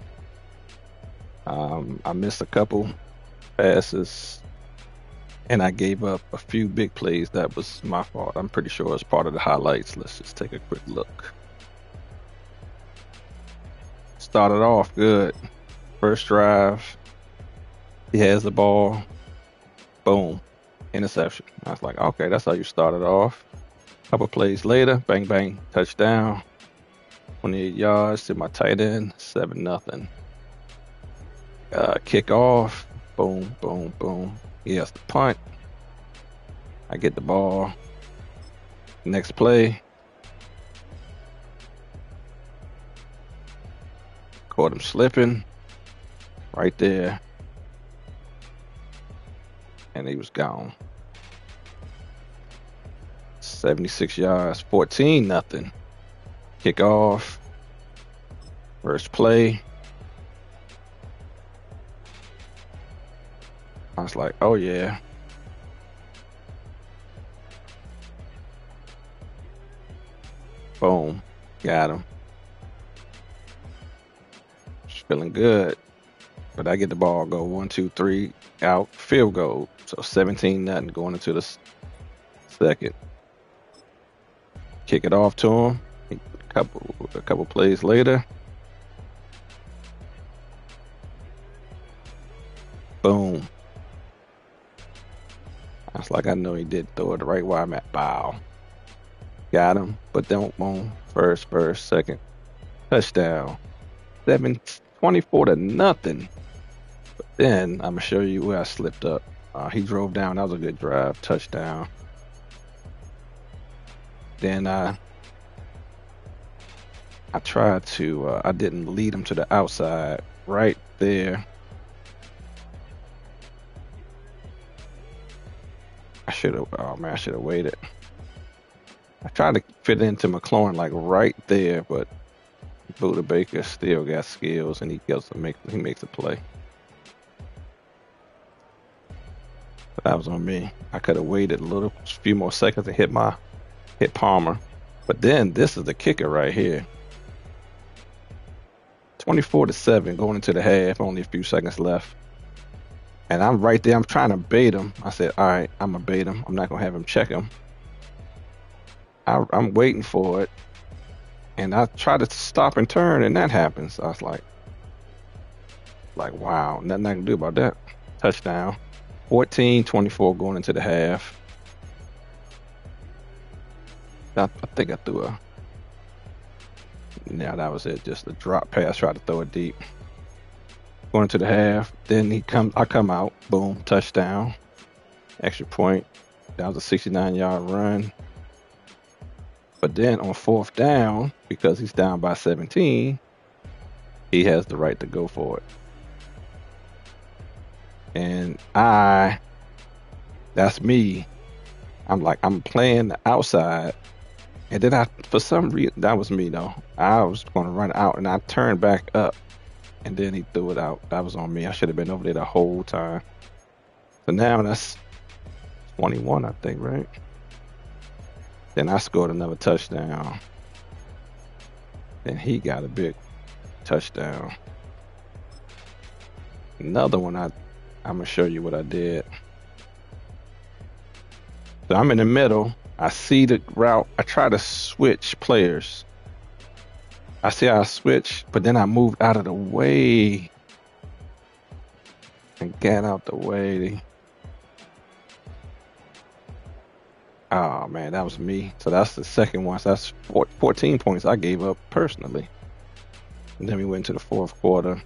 S4: I missed a couple passes, and I gave up a few big plays. That was my fault. I'm pretty sure it's part of the highlights. Let's just take a quick look. Started off good. First drive, he has the ball. Boom. Interception. I was like, okay, that's how you started off. Couple plays later, bang, bang, touchdown. 28 yards to my tight end, 7-0. Kick off, boom, boom, boom. He has the punt. I get the ball. Next play. Caught him slipping right there. And he was gone. 76 yards, 14-0. Kick off. First play. I was like, oh yeah. Boom. Got him. Just feeling good. But I get the ball, go 1, 2, 3, out, field goal. So 17-0 going into the second. Kick it off to him. A couple plays later. Boom. I was like, I know he did throw it right where I'm at. Bow. Got him. But don't boom. First, second. Touchdown. 24-0. But then I'm gonna show you where I slipped up. He drove down. That was a good drive. Touchdown. Then I I tried to, I didn't lead him to the outside right there. I should have, oh man, I should have waited. I tried to fit into McLaurin like right there, but Buda Baker still got skills and he makes a play. But that was on me. I could have waited a few more seconds to hit Palmer. But then this is the kicker right here. 24-7 going into the half, only a few seconds left. And I'm right there. I'm trying to bait him. I said, all right, I'm going to bait him. I'm not going to have him check him. I'm waiting for it. And I try to stop and turn, and that happens. I was like, wow, nothing I can do about that. Touchdown. 14-24 going into the half. I think I threw a... Yeah, that was it. Just a drop pass. Try to throw it deep. Going into the half. Then I come out. Boom. Touchdown. Extra point. That was a 69-yard run. But then on 4th down, because he's down by 17, he has the right to go for it. And that's me. I'm playing the outside. And then for some reason, that was me though. I was going to run out and I turned back up and then he threw it out. That was on me. I should have been over there the whole time. So now that's 21, I think, right? Then I scored another touchdown. Then he got a big touchdown. Another one, I'm going to show you what I did. So I'm in the middle. I see the route. I try to switch players. I see how I switch, but then I moved out of the way and got out the way. Oh, man, that was me. So that's the second one. So that's 14 points I gave up personally. And then we went to the 4th quarter.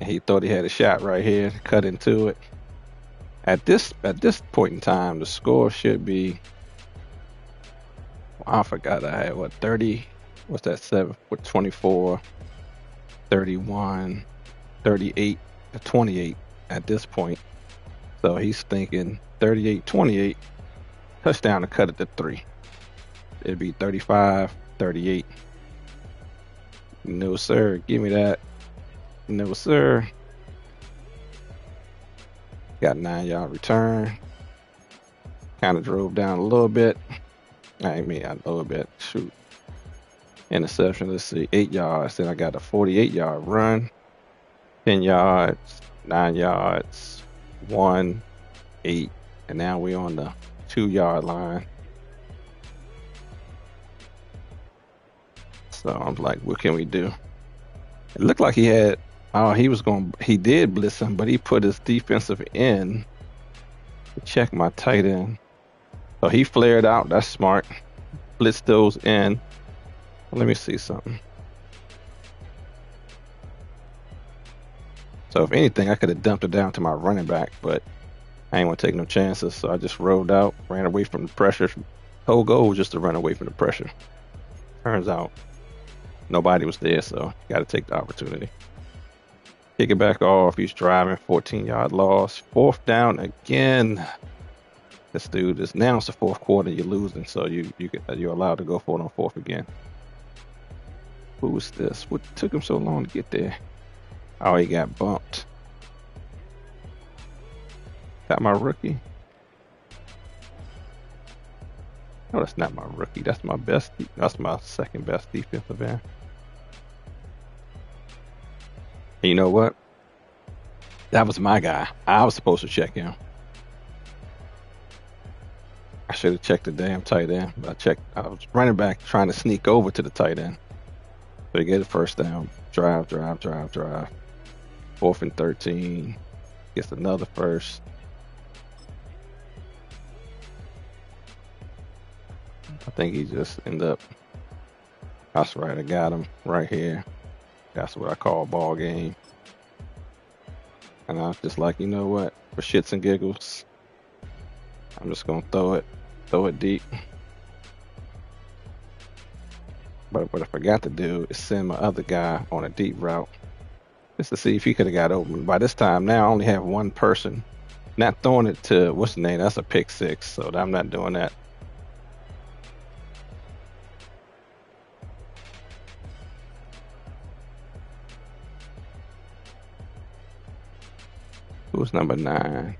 S4: And he thought he had a shot right here, cut into it. At this point in time, the score should be... I forgot I had, 30? What's that, 7? With 24, 31, 38, 28 at this point. So he's thinking 38-28, touchdown to cut it to 3. It'd be 35-38. No, sir. Give me that. No, sir. Got a 9-yard return. Kind of drove down a little bit. I mean, a little bit. Shoot. Interception. Let's see. 8 yards. Then I got a 48-yard run. 10 yards. 9 yards. 1, 8. And now we're on the 2-yard line. So I'm like, what can we do? It looked like he had... he did blitz him, but he put his defensive end to check my tight end. So he flared out. That's smart. Blitzed those in. Let me see something. So if anything, I could have dumped it down to my running back, but I ain't want to take no chances. So I just rolled out, ran away from the pressure. Whole goal was just to run away from the pressure. Turns out nobody was there, so got to take the opportunity. Kick it back off. He's driving. 14-yard loss. 4th down again. This dude is now it's the 4th quarter. You're losing, so you're allowed to go for it on 4th again. Who was this? What took him so long to get there? Oh, he got bumped. Got my rookie. No, that's not my rookie. That's my best. That's my second best defensive end. And you know what? That was my guy. I was supposed to check him. I should have checked the damn tight end, but I was running back trying to sneak over to the tight end. So he get a first down. Drive. 4th and 13. Gets another first. I think he just ended up. That's right. I got him right here. That's what I call ball game. And I was just like, you know what? For shits and giggles, I'm just going to throw it deep. But what I forgot to do is send my other guy on a deep route just to see if he could have got open. By this time now, I only have one person. Not throwing it to, what's the name? That's a pick six, so I'm not doing that. Who's number 9?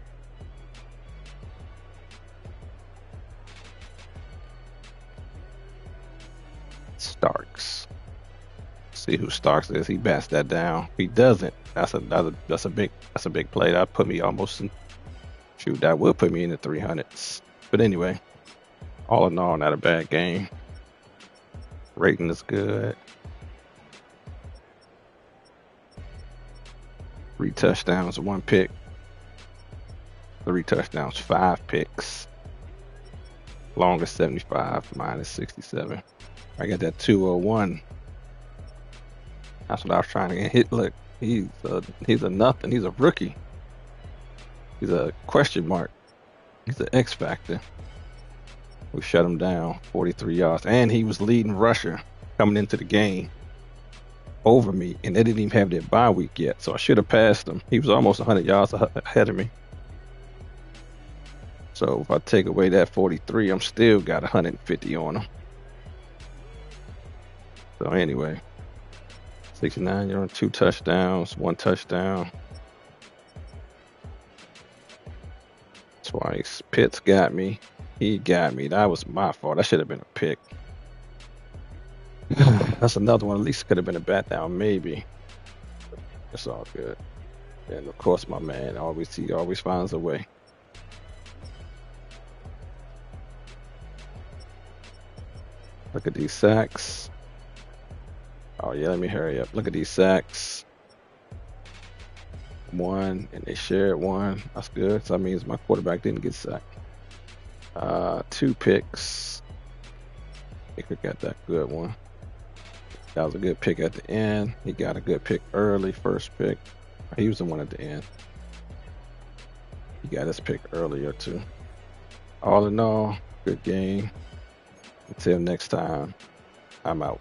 S4: Starks. See who Starks is. He bats that down. If he doesn't, that's a big play. That put me almost in, shoot, that would put me in the 300s. But anyway, all in all, not a bad game. Rating is good. 3 touchdowns, 1 pick. 3 touchdowns, 5 picks. Longest 75, minus 67. I got that 201. That's what I was trying to get hit. Look, he's a nothing. He's a rookie. He's a question mark. He's an X factor. We shut him down, 43 yards, and he was leading rusher coming into the game over me, and they didn't even have their bye week yet, so I should have passed him. He was almost 100 yards ahead of me. So if I take away that 43, I'm still got 150 on him. So anyway, 69 yards, 2 touchdowns, 1 touchdown. Twice. Pitts got me. He got me. That was my fault. That should have been a pick. That's another one. At least could have been a bat down, maybe. It's all good. And of course, my man he always finds a way. Look at these sacks. Oh yeah, let me hurry up. Look at these sacks. 1, and they shared 1. That's good. So that means my quarterback didn't get sacked. 2 picks. He could got that good one. That was a good pick at the end. He got a good pick early, first pick. He was the one at the end. He got his pick earlier too. All in all, good game. Until next time, I'm out.